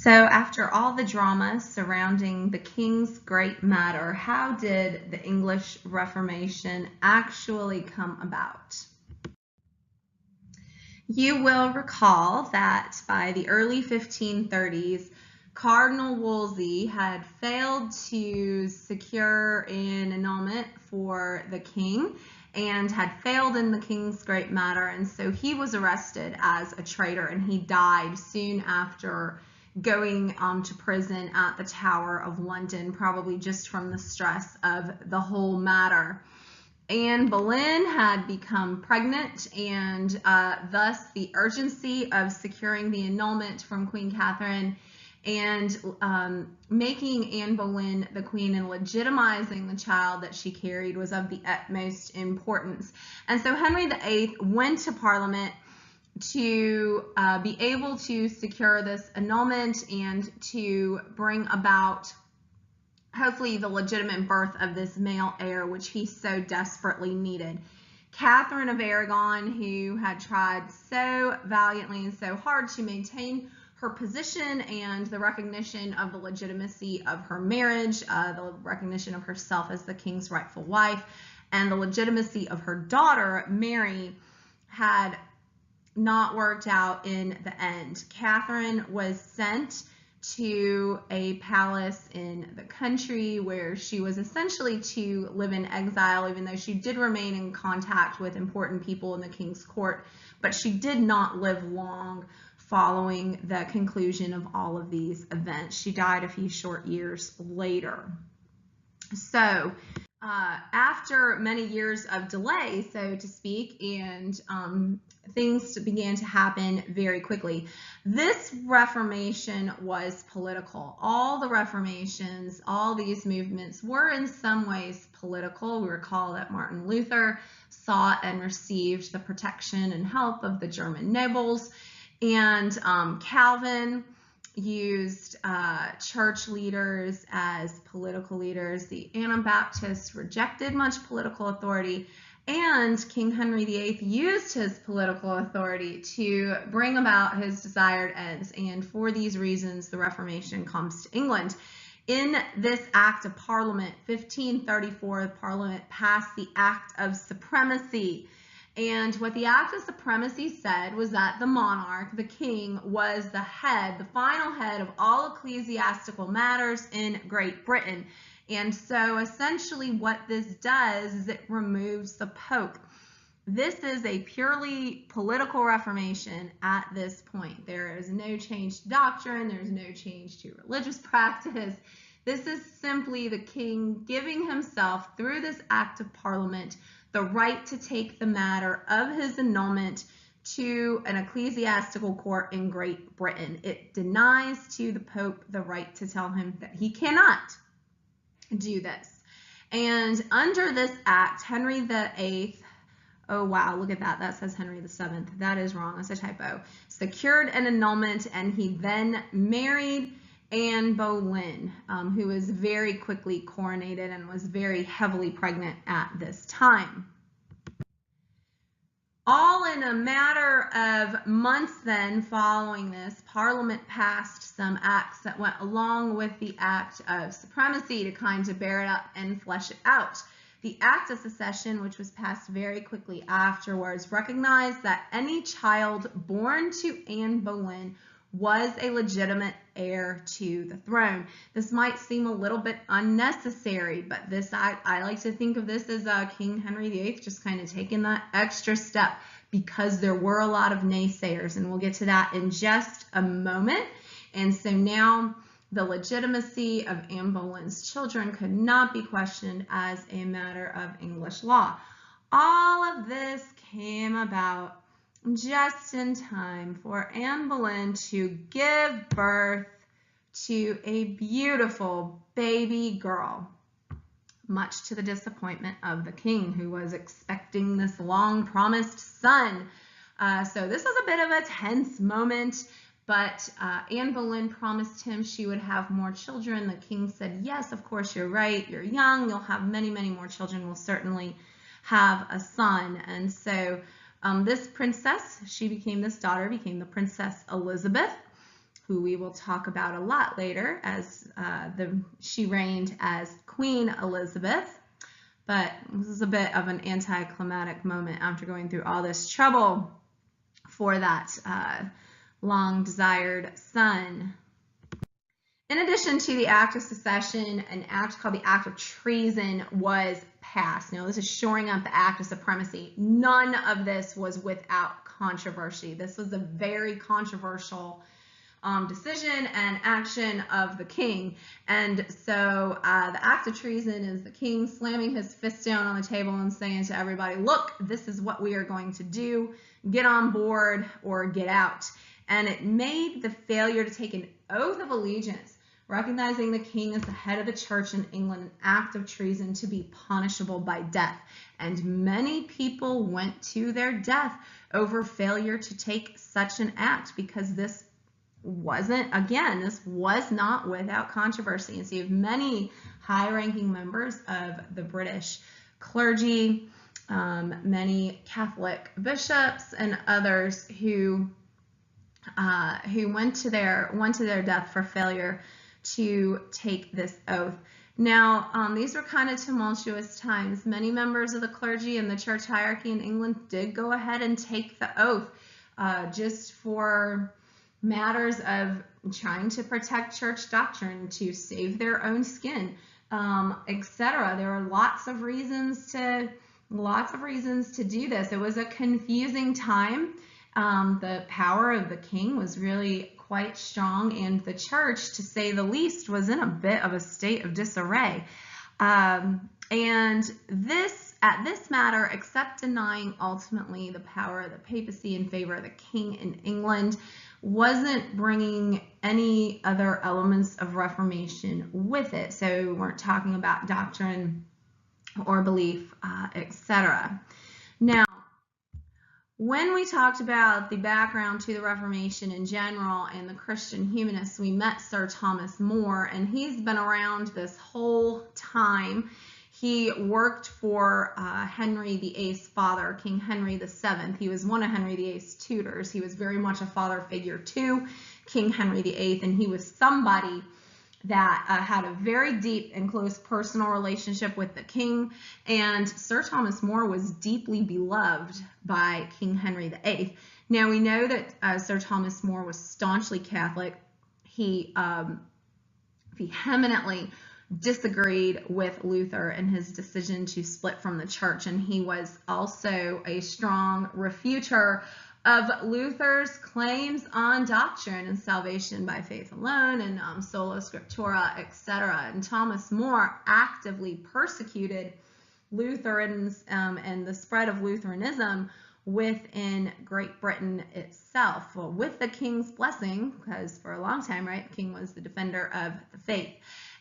So after all the drama surrounding the king's great matter, how did the English Reformation actually come about? You will recall that by the early 1530s, Cardinal Wolsey had failed to secure an annulment for the king and had failed in the king's great matter, and so he was arrested as a traitor, and he died soon after going to prison at the Tower of London, probably just from the stress of the whole matter. Anne Boleyn had become pregnant, and thus the urgency of securing the annulment from Queen Catherine and making Anne Boleyn the queen and legitimizing the child that she carried was of the utmost importance. And so Henry VIII went to Parliament to be able to secure this annulment and to bring about hopefully the legitimate birth of this male heir, which he so desperately needed. Catherine of Aragon, who had tried so valiantly and so hard to maintain her position and the recognition of the legitimacy of her marriage, the recognition of herself as the king's rightful wife, and the legitimacy of her daughter, Mary, had not worked out in the end. Catherine was sent to a palace in the country where she was essentially to live in exile, even though she did remain in contact with important people in the king's court, but she did not live long following the conclusion of all of these events. She died a few short years later. So after many years of delay, so to speak, and things began to happen very quickly. This Reformation was political. All the Reformations, all these movements were in some ways political. We recall that Martin Luther sought and received the protection and help of the German nobles, and Calvin used church leaders as political leaders. The Anabaptists rejected much political authority, and King Henry VIII used his political authority to bring about his desired ends. And for these reasons, the Reformation comes to England. In this Act of Parliament, 1534, the Parliament passed the Act of Supremacy. And what the Act of Supremacy said was that the monarch, the king, was the head, the final head of all ecclesiastical matters in Great Britain. And so essentially what this does is it removes the Pope. This is a purely political reformation at this point. There is no change to doctrine. There's no change to religious practice. This is simply the king giving himself, through this Act of Parliament, the right to take the matter of his annulment to an ecclesiastical court in Great Britain. It denies to the Pope the right to tell him that he cannot do this. And under this act, Henry VIII, oh wow, look at that, that says Henry VII. That is wrong, that's a typo. Secured an annulment, and he then married Anne Boleyn, who was very quickly coronated and was very heavily pregnant at this time. All in a matter of months then following this, Parliament passed some acts that went along with the Act of Supremacy to kind of bear it up and flesh it out. The Act of Succession, which was passed very quickly afterwards, recognized that any child born to Anne Boleyn was a legitimate heir to the throne. This might seem a little bit unnecessary, but this I like to think of this as King Henry VIII just kind of taking that extra step, because there were a lot of naysayers, and we'll get to that in just a moment. And so now the legitimacy of Anne Boleyn's children could not be questioned as a matter of English law. All of this came about just in time for Anne Boleyn to give birth to a beautiful baby girl, much to the disappointment of the king, who was expecting this long-promised son. So this was a bit of a tense moment, but Anne Boleyn promised him she would have more children. The king said, yes, of course, you're right. You're young. You'll have many, many more children. We'll certainly have a son. And so this princess, this daughter became the Princess Elizabeth, who we will talk about a lot later as she reigned as Queen Elizabeth. But this is a bit of an anticlimactic moment after going through all this trouble for that long-desired son. In addition to the Act of Secession, an act called the Act of Treason was passed. Now, this is shoring up the Act of Supremacy. None of this was without controversy. This was a very controversial decision and action of the king. And so the Act of Treason is the king slamming his fist down on the table and saying to everybody, look, this is what we are going to do. Get on board or get out. And it made the failure to take an oath of allegiance, recognizing the king as the head of the church in England, an act of treason to be punishable by death. And many people went to their death over failure to take such an act, because this was not without controversy. And so you have many high-ranking members of the British clergy, many Catholic bishops, and others who went to their death for failure to take this oath. Now, these were kind of tumultuous times. Many members of the clergy and the church hierarchy in England did go ahead and take the oath just for matters of trying to protect church doctrine, to save their own skin, etc. There are lots of reasons to do this. It was a confusing time. The power of the king was really quite strong, and the church, to say the least, was in a bit of a state of disarray. And this matter, except denying ultimately the power of the papacy in favor of the king in England, wasn't bringing any other elements of Reformation with it. So we weren't talking about doctrine or belief, etc. Now, when we talked about the background to the Reformation in general and the Christian humanists, we met Sir Thomas More, and he's been around this whole time. He worked for Henry VIII's father, King Henry VII. He was one of Henry VIII's tutors. He was very much a father figure to King Henry VIII, and he was somebody that had a very deep and close personal relationship with the king. And Sir Thomas More was deeply beloved by King Henry VIII. Now, we know that Sir Thomas More was staunchly Catholic. He vehemently disagreed with Luther and his decision to split from the church, and he was also a strong refuter of Luther's claims on doctrine and salvation by faith alone and sola scriptura, etc. And Thomas More actively persecuted Lutherans and the spread of Lutheranism within Great Britain itself, well, with the king's blessing, because for a long time, right, the king was the defender of the faith.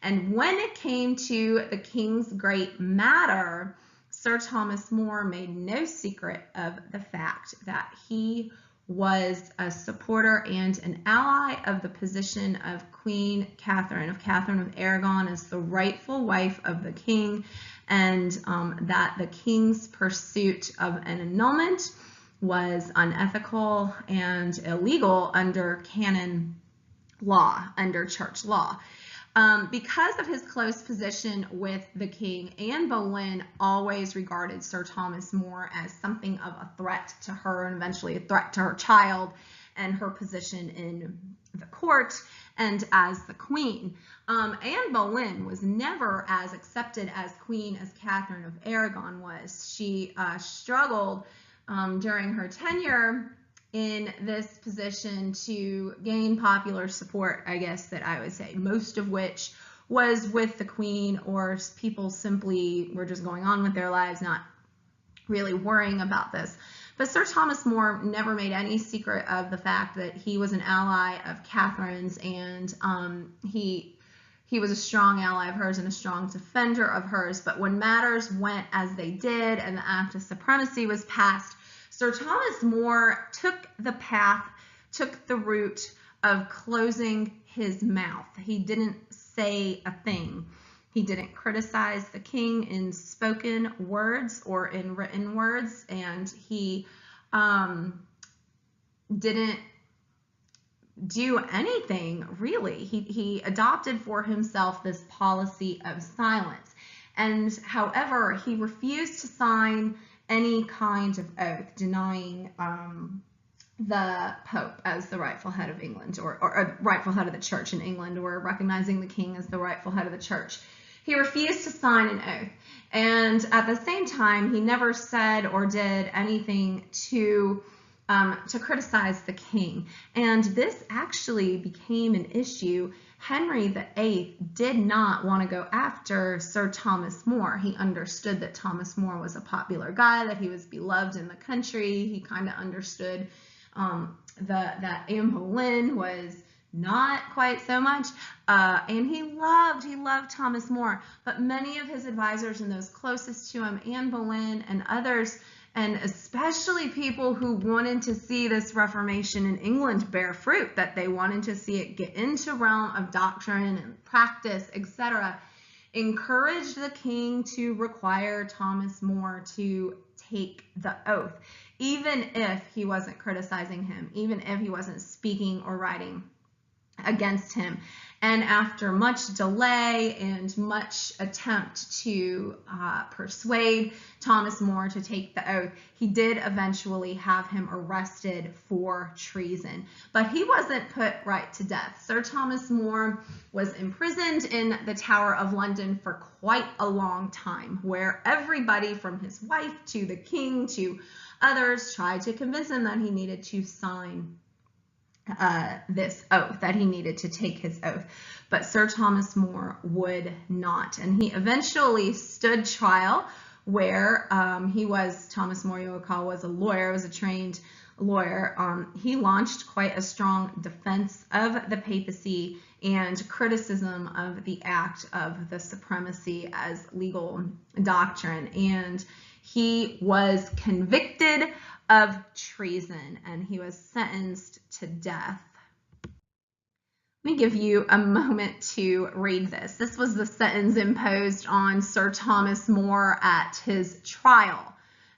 And when it came to the king's great matter, Sir Thomas More made no secret of the fact that he was a supporter and an ally of the position of Queen Catherine of Aragon as the rightful wife of the king, and that the king's pursuit of an annulment was unethical and illegal under canon law, under church law. Because of his close position with the king, Anne Boleyn always regarded Sir Thomas More as something of a threat to her, and eventually a threat to her child and her position in the court and as the queen. Anne Boleyn was never as accepted as queen as Catherine of Aragon was. She struggled during her tenure in this position to gain popular support, I guess that I would say, most of which was with the queen, or people simply were just going on with their lives, not really worrying about this. But Sir Thomas More never made any secret of the fact that he was an ally of Catherine's, and he was a strong ally of hers and a strong defender of hers. But when matters went as they did and the Act of Supremacy was passed, Sir Thomas More took the route of closing his mouth. He didn't say a thing. He didn't criticize the king in spoken words or in written words, and he didn't do anything, really. He adopted for himself this policy of silence. And however, he refused to sign any kind of oath denying the Pope as the rightful head of England, or rightful head of the church in England, or recognizing the king as the rightful head of the church. He refused to sign an oath. And at the same time, he never said or did anything to criticize the king. And this actually became an issue. Henry VIII did not want to go after Sir Thomas More. He understood that Thomas More was a popular guy, that he was beloved in the country. He kind of understood that Anne Boleyn was not quite so much, and he loved Thomas More, but many of his advisors and those closest to him, Anne Boleyn and others, and especially people who wanted to see this Reformation in England bear fruit, that they wanted to see it get into realm of doctrine and practice, etc., encouraged the king to require Thomas More to take the oath, even if he wasn't criticizing him, even if he wasn't speaking or writing against him. And after much delay and much attempt to persuade Thomas More to take the oath, he did eventually have him arrested for treason. But he wasn't put right to death. Sir Thomas More was imprisoned in the Tower of London for quite a long time, where everybody from his wife to the king to others tried to convince him that he needed to sign this oath, that he needed to take his oath. But Sir Thomas More would not. And he eventually stood trial where Thomas More, you recall, was a lawyer, was a trained lawyer. He launched quite a strong defense of the papacy and criticism of the act of the supremacy as legal doctrine. And he was convicted of treason, and he was sentenced to death. Let me give you a moment to read this. This was the sentence imposed on Sir Thomas More at his trial.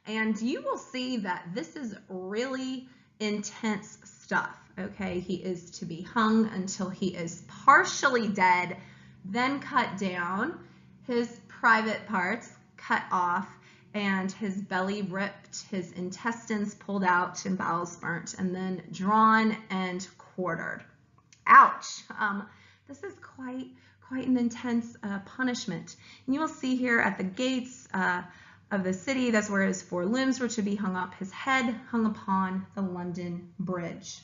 And you will see that this is really intense stuff, okay? He is to be hung until he is partially dead, then cut down, his private parts cut off, and his belly ripped, his intestines pulled out, and bowels burnt, and then drawn and quartered. Ouch! This is quite an intense punishment. And you will see here at the gates of the city, that's where his 4 limbs were to be hung up, his head hung upon the London Bridge.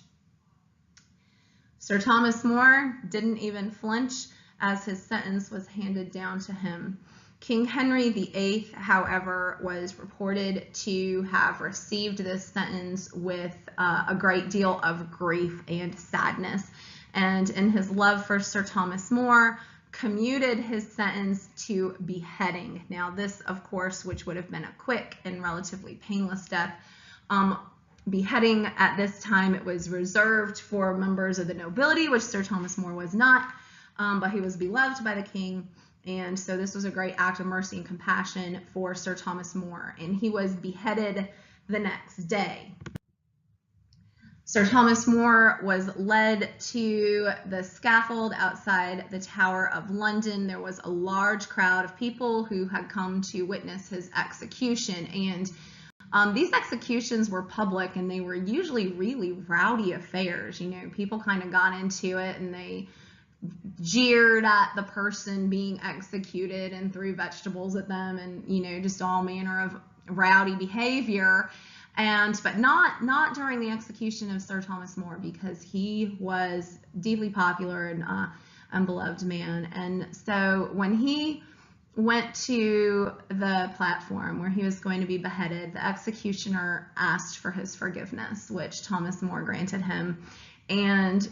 Sir Thomas More didn't even flinch as his sentence was handed down to him. King Henry VIII, however, was reported to have received this sentence with a great deal of grief and sadness, and in his love for Sir Thomas More, commuted his sentence to beheading. Now this, of course, which would have been a quick and relatively painless death, beheading at this time, it was reserved for members of the nobility, which Sir Thomas More was not, but he was beloved by the king. And so this was a great act of mercy and compassion for Sir Thomas More, and he was beheaded the next day. Sir Thomas More was led to the scaffold outside the Tower of London. There was a large crowd of people who had come to witness his execution, and these executions were public, and they were usually really rowdy affairs. You know, people kind of got into it, and they jeered at the person being executed and threw vegetables at them, and, you know, just all manner of rowdy behavior. But not during the execution of Sir Thomas More, because he was deeply popular and beloved man. And so when he went to the platform where he was going to be beheaded, the executioner asked for his forgiveness, which Thomas More granted him. And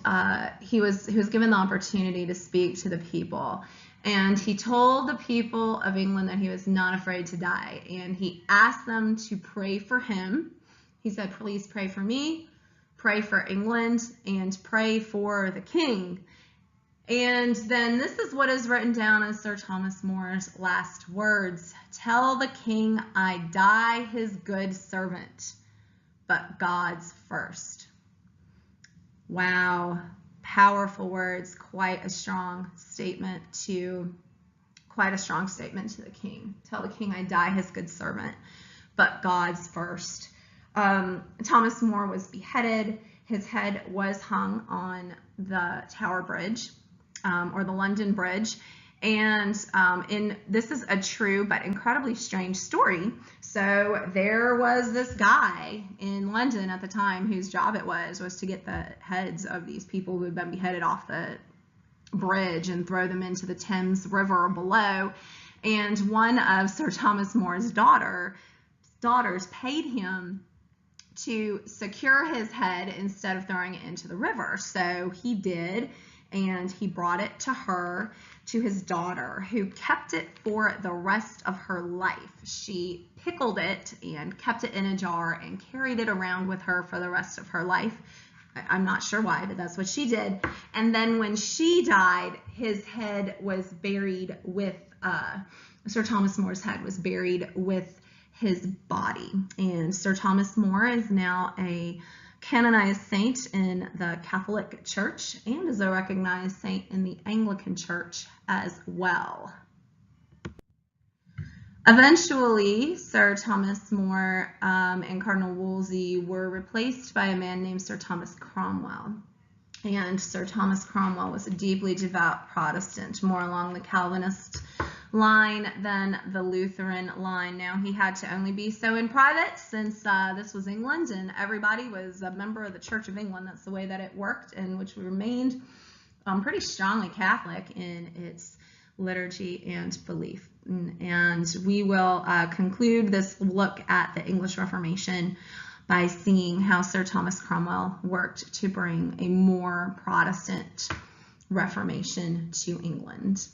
he was given the opportunity to speak to the people. And he told the people of England that he was not afraid to die. And he asked them to pray for him. He said, please pray for me, pray for England, and pray for the king. And then this is what is written down as Sir Thomas More's last words. Tell the king I die his good servant, but God's first. Wow, powerful words, quite a strong statement to the king. Tell the king I die his good servant, but God's first. Thomas More was beheaded. His head was hung on the Tower Bridge, or the London Bridge. And this is a true but incredibly strange story. So there was this guy in London at the time whose job it was to get the heads of these people who had been beheaded off the bridge and throw them into the Thames River below. And one of Sir Thomas More's daughters paid him to secure his head instead of throwing it into the river. So he did, and he brought it to his daughter, who kept it for the rest of her life. She pickled it and kept it in a jar and carried it around with her for the rest of her life. I'm not sure why, but that's what she did. And then when she died, his head was buried with, Sir Thomas More's head was buried with his body. And Sir Thomas More is now a canonized saint in the Catholic Church and is a recognized saint in the Anglican Church as well. Eventually, Sir Thomas More and Cardinal Wolsey were replaced by a man named Sir Thomas Cromwell. And Sir Thomas Cromwell was a deeply devout Protestant, more along the Calvinist line than the Lutheran line. Now, he had to only be so in private, since this was England and everybody was a member of the Church of England. That's the way that it worked, and which remained pretty strongly Catholic in its liturgy and belief. And we will conclude this look at the English Reformation by seeing how Sir Thomas Cromwell worked to bring a more Protestant Reformation to England.